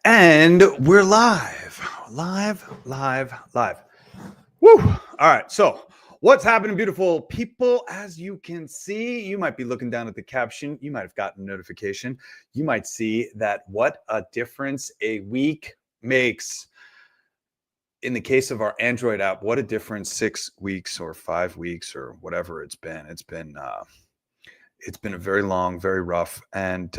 And we're live. Live. Woo! All right. So, what's happening, beautiful people? As you can see, you might be looking down at the caption. You might have gotten a notification. You might see that what a difference a week makes. In the case of our Android app, what a difference 6 weeks or 5 weeks or whatever it's been. It's been a very long, very rough, and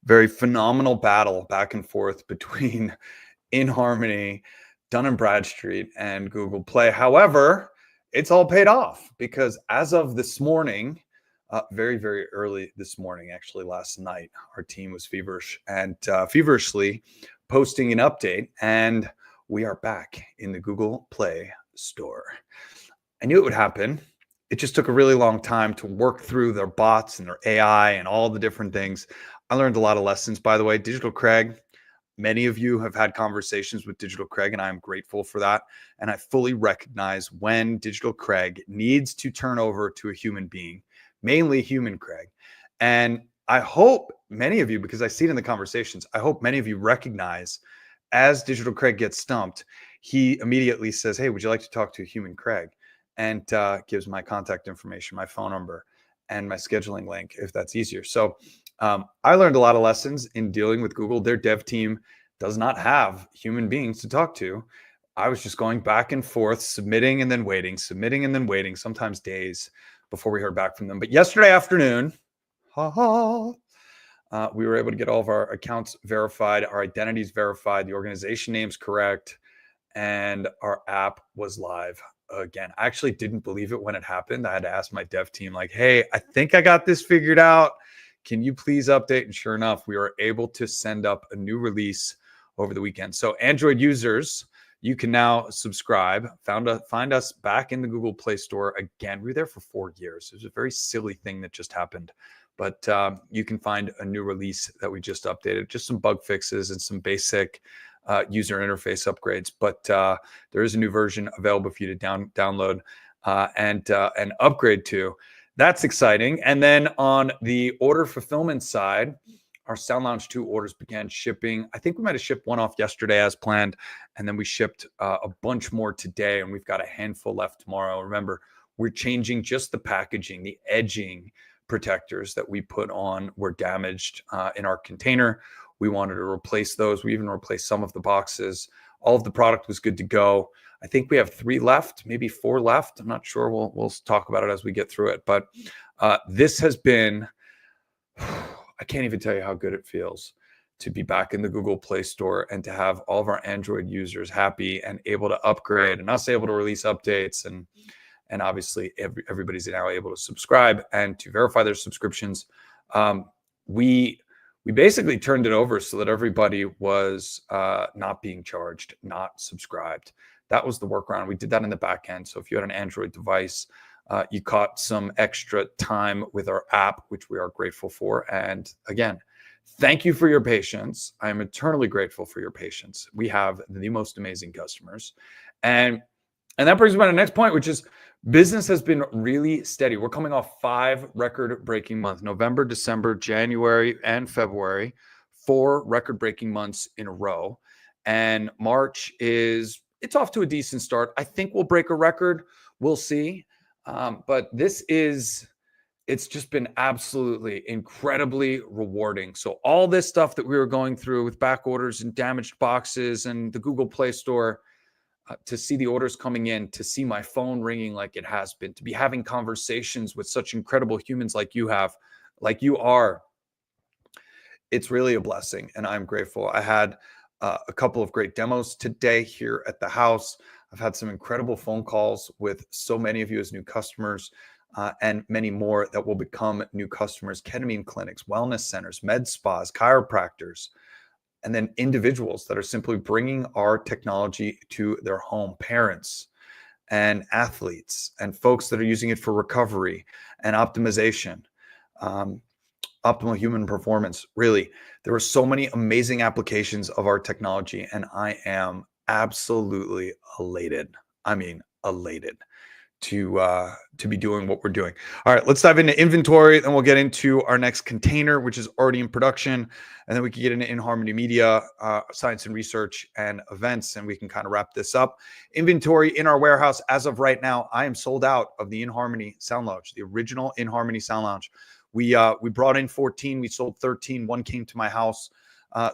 very phenomenal battle back and forth between inHarmony, Dun& Bradstreet, and Google Play. However, it's all paid off because as of this morning, very, very early this morning, actually last night, our team was feverish and feverishly posting an update, and we are back in the Google Play Store. I knew it would happen. It just took a really long time to work through their bots and their AI and all the different things. I learned a lot of lessons, by the way. Digital Craig, many of you have had conversations with Digital Craig, and I'm grateful for that. And I fully recognize when Digital Craig needs to turn over to a human being, mainly human Craig. And I hope many of you, because I see it in the conversations, I hope many of you recognize as Digital Craig gets stumped, he immediately says, hey, would you like to talk to a human Craig? And gives my contact information, my phone number, and my scheduling link, if that's easier. So I learned a lot of lessons in dealing with Google. Their dev team does not have human beings to talk to. I was just going back and forth, submitting and then waiting, sometimes days before we heard back from them. But yesterday afternoon, we were able to get all of our accounts verified, our identities verified, the organization names correct, and our app was live again. I actually didn't believe it when it happened. I had to ask my dev team, like, hey, I think I got this figured out. Can you please update? And sure enough, we were able to send up a new release over the weekend. So Android users, you can now subscribe. Find us back in the Google Play Store again. We were there for 4 years. It was a very silly thing that just happened. But you can find a new release that we just updated, just some bug fixes and some basic user interface upgrades. But there is a new version available for you to download and upgrade to. That's exciting. And then on the order fulfillment side, our Sound Lounge 2 orders began shipping. I think we might have shipped one off yesterday as planned, and then we shipped a bunch more today, and we've got a handful left tomorrow. Remember, we're changing just the packaging, the edging protectors that we put on were damaged in our container. We wanted to replace those. We even replaced some of the boxes. All of the product was good to go. I think we have 3 left, maybe 4 left. I'm not sure. We'll talk about it as we get through it. But this has been, I can't even tell you how good it feels to be back in the Google Play Store and to have all of our Android users happy and able to upgrade and us able to release updates. And obviously, everybody's now able to subscribe and to verify their subscriptions. We basically turned it over so that everybody was not being charged, not subscribed. That was the workaround. We did that in the back end. So if you had an Android device, you caught some extra time with our app, which we are grateful for. And again, thank you for your patience. I am eternally grateful for your patience. We have the most amazing customers. And that brings me to the next point, which is business has been really steady. We're coming off 5 record-breaking months, November, December, January, and February, 4 record-breaking months in a row. And March it's off to a decent start. I think we'll break a record. We'll see. But it's just been absolutely incredibly rewarding. So all this stuff that we were going through with back orders and damaged boxes and the Google Play Store, to see the orders coming in, to see my phone ringing like it has been, to be having conversations with such incredible humans like you are, it's really a blessing, and I'm grateful. I had a couple of great demos today here at the house. I've had some incredible phone calls with so many of you as new customers, and many more that will become new customers, ketamine clinics, wellness centers, med spas, chiropractors, and then individuals that are simply bringing our technology to their home, parents and athletes and folks that are using it for recovery and optimization, optimal human performance. Really, there are so many amazing applications of our technology, and I am absolutely elated. I mean, elated to be doing what we're doing. All right, let's dive into inventory, then we'll get into our next container, which is already in production, and then we can get into inHarmony Media, science and research, and events, and we can kind of wrap this up. Inventory in our warehouse as of right now, I am sold out of the inHarmony Sound Lounge, the original inHarmony Sound Lounge. We brought in 14, we sold 13, one came to my house.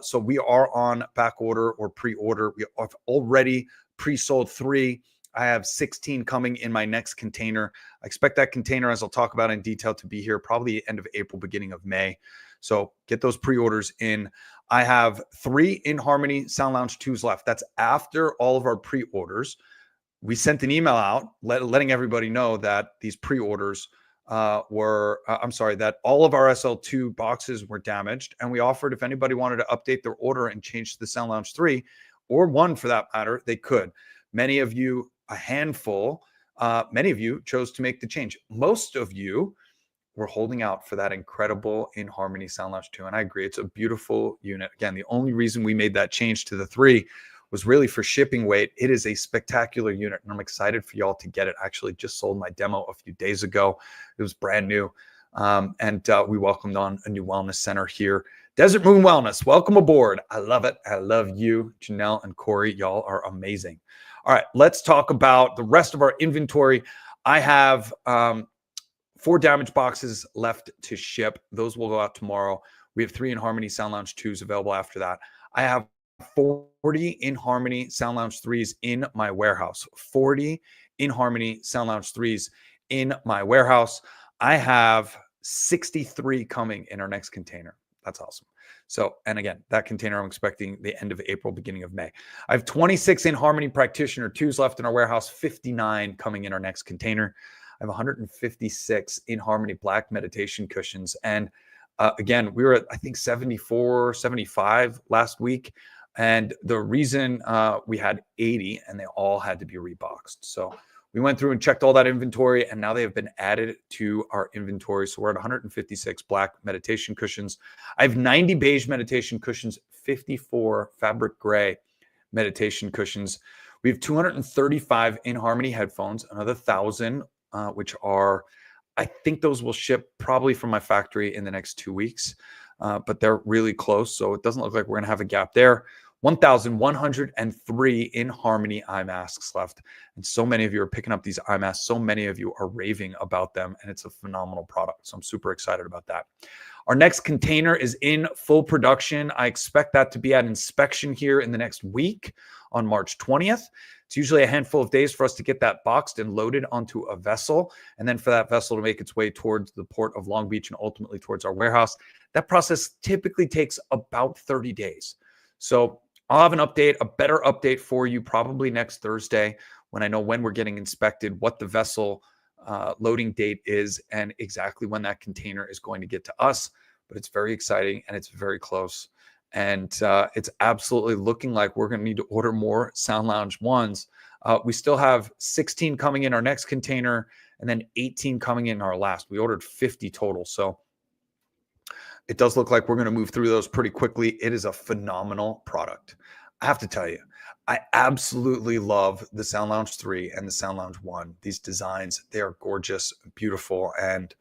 So we are on back order or pre-order. We have already pre-sold 3. I have 16 coming in my next container. I expect that container, as I'll talk about in detail, to be here probably end of April, beginning of May. So get those pre-orders in. I have 3 inHarmony Sound Lounge 2s left. That's after all of our pre-orders. We sent an email out letting everybody know that these pre-orders that all of our SL2 boxes were damaged. And we offered if anybody wanted to update their order and change to the Sound Lounge 3, or 1 for that matter, they could. Many of you, a handful, many of you chose to make the change. Most of you were holding out for that incredible inHarmony Sound Lounge 2. And I agree, it's a beautiful unit. Again, the only reason we made that change to the 3 was really for shipping weight. It is a spectacular unit, and I'm excited for y'all to get it. I actually just sold my demo a few days ago. It was brand new. And we welcomed on a new wellness center here. Desert Moon Wellness, welcome aboard. I love it. I love you, Janelle and Corey. Y'all are amazing. All right, let's talk about the rest of our inventory. I have 4 damaged boxes left to ship. Those will go out tomorrow. We have 3 inHarmony Sound Lounge 2s available after that. I have 40 inHarmony Sound Lounge 3s in my warehouse. 40 inHarmony Sound Lounge 3s in my warehouse. I have 63 coming in our next container. That's awesome. So, and again, that container I'm expecting the end of April, beginning of May. I have 26 inHarmony Practitioner 2s left in our warehouse, 59 coming in our next container. I have 156 inHarmony Black meditation cushions. And again, we were at, I think, 74, 75 last week. And the reason we had 80 and they all had to be reboxed. So we went through and checked all that inventory, and now they have been added to our inventory. So we're at 156 black meditation cushions. I have 90 beige meditation cushions, 54 fabric gray meditation cushions. We have 235 inHarmony headphones, another 1,000, which are, I think those will ship probably from my factory in the next 2 weeks, but they're really close. So it doesn't look like we're going to have a gap there. 1,103 inHarmony eye masks left. And so many of you are picking up these eye masks. So many of you are raving about them, and it's a phenomenal product. So I'm super excited about that. Our next container is in full production. I expect that to be at inspection here in the next week on March 20th. It's usually a handful of days for us to get that boxed and loaded onto a vessel, and then for that vessel to make its way towards the port of Long Beach and ultimately towards our warehouse. That process typically takes about 30 days. So I'll have an update, a better update for you probably next Thursday when I know when we're getting inspected, what the vessel loading date is, and exactly when that container is going to get to us. But it's very exciting and it's very close. And it's absolutely looking like we're going to need to order more Sound Lounge 1s. We still have 16 coming in our next container and then 18 coming in our last. We ordered 50 total. So it does look like we're going to move through those pretty quickly. It is a phenomenal product. I have to tell you, I absolutely love the Sound Lounge 3 and the Sound Lounge 1. These designs, they are gorgeous, beautiful, and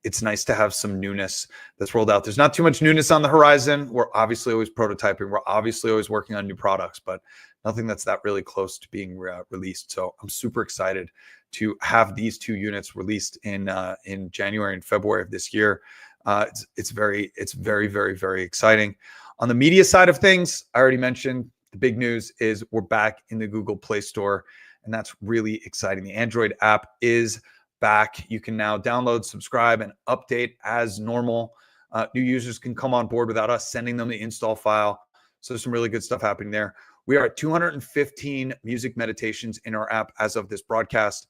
it's nice to have some newness that's rolled out. There's not too much newness on the horizon. We're obviously always prototyping. We're obviously always working on new products, but nothing that's that really close to being released. So I'm super excited to have these 2 units released in January and February of this year. It's very, very exciting. On the media side of things, I already mentioned the big news is we're back in the Google Play Store, and that's really exciting. The Android app is back. You can now download, subscribe, and update as normal. New users can come on board without us sending them the install file. So there's some really good stuff happening there. We are at 215 music meditations in our app as of this broadcast.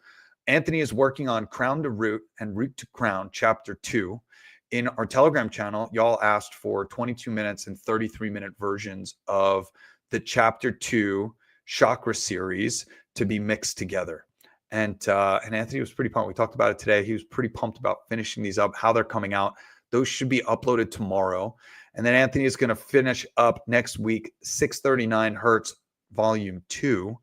Anthony is working on Crown to Root and Root to Crown, Chapter 2. In our Telegram channel, y'all asked for 22 minutes and 33-minute versions of the Chapter 2 chakra series to be mixed together. And Anthony was pretty pumped. We talked about it today. He was pretty pumped about finishing these up, how they're coming out. Those should be uploaded tomorrow. And then Anthony is going to finish up next week, 639 Hertz Volume 2.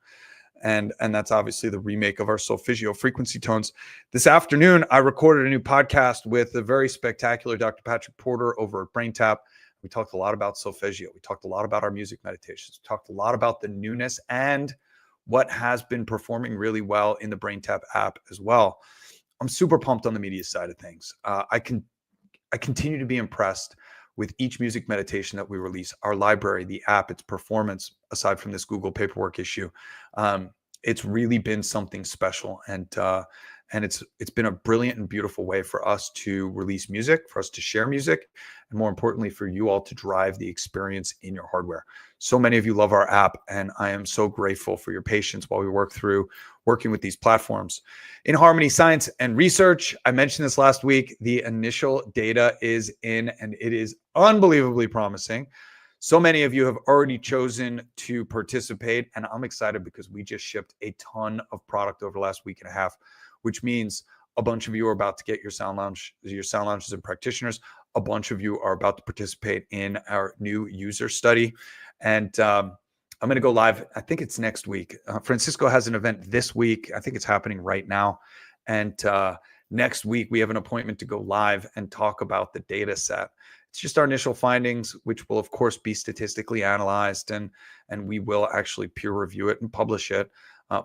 And that's obviously the remake of our Solfeggio frequency tones. This afternoon, I recorded a new podcast with the very spectacular Dr. Patrick Porter over at BrainTap. We talked a lot about Solfeggio. We talked a lot about our music meditations. We talked a lot about the newness and what has been performing really well in the BrainTap app as well. I'm super pumped on the media side of things. I continue to be impressed with each music meditation that we release, our library, the app, its performance, aside from this Google paperwork issue. It's really been something special. And it's been a brilliant and beautiful way for us to release music, for us to share music, and more importantly, for you all to drive the experience in your hardware. So many of you love our app, and I am so grateful for your patience while we work through working with these platforms. inHarmony Science and Research, I mentioned this last week, the initial data is in, and it is unbelievably promising. So many of you have already chosen to participate, and I'm excited because we just shipped a ton of product over the last week and a half, which means a bunch of you are about to get your sound lounges and practitioners. A bunch of you are about to participate in our new user study. And I'm going to go live. I think it's next week. Francisco has an event this week. I think it's happening right now. And next week, we have an appointment to go live and talk about the data set. It's just our initial findings, which will, of course, be statistically analyzed. And we will actually peer review it and publish it,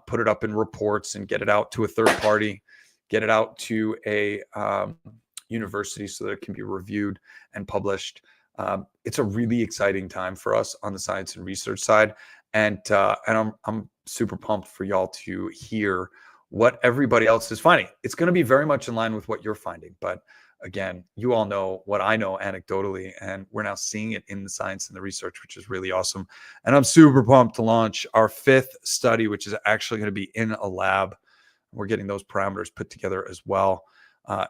put it up in reports and get it out to a third party, get it out to a university so that it can be reviewed and published. It's a really exciting time for us on the science and research side. And I'm super pumped for y'all to hear what everybody else is finding. It's going to be very much in line with what you're finding. But again, you all know what I know anecdotally, and we're now seeing it in the science and the research, which is really awesome. And I'm super pumped to launch our 5th study, which is actually going to be in a lab. We're getting those parameters put together as well.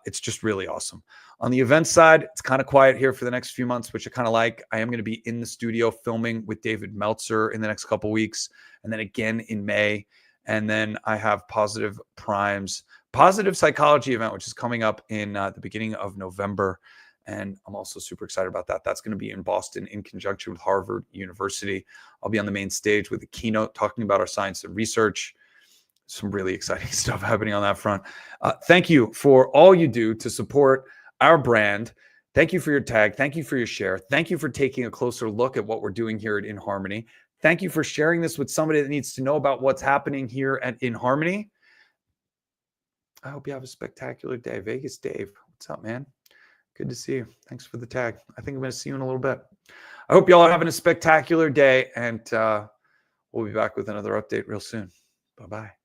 It's just really awesome. On the event side, it's kind of quiet here for the next few months, which I kind of like. I am going to be in the studio filming with David Meltzer in the next couple of weeks, and then again in May. And then I have Positive Prime's Positive Psychology event, which is coming up in the beginning of November. And I'm also super excited about that. That's going to be in Boston in conjunction with Harvard University. I'll be on the main stage with a keynote talking about our science and research. Some really exciting stuff happening on that front. Thank you for all you do to support our brand. Thank you for your tag. Thank you for your share. Thank you for taking a closer look at what we're doing here at inHarmony. Thank you for sharing this with somebody that needs to know about what's happening here at inHarmony. I hope you have a spectacular day. Vegas Dave, what's up, man? Good to see you. Thanks for the tag. I think I'm going to see you in a little bit. I hope y'all are having a spectacular day, and we'll be back with another update real soon. Bye-bye.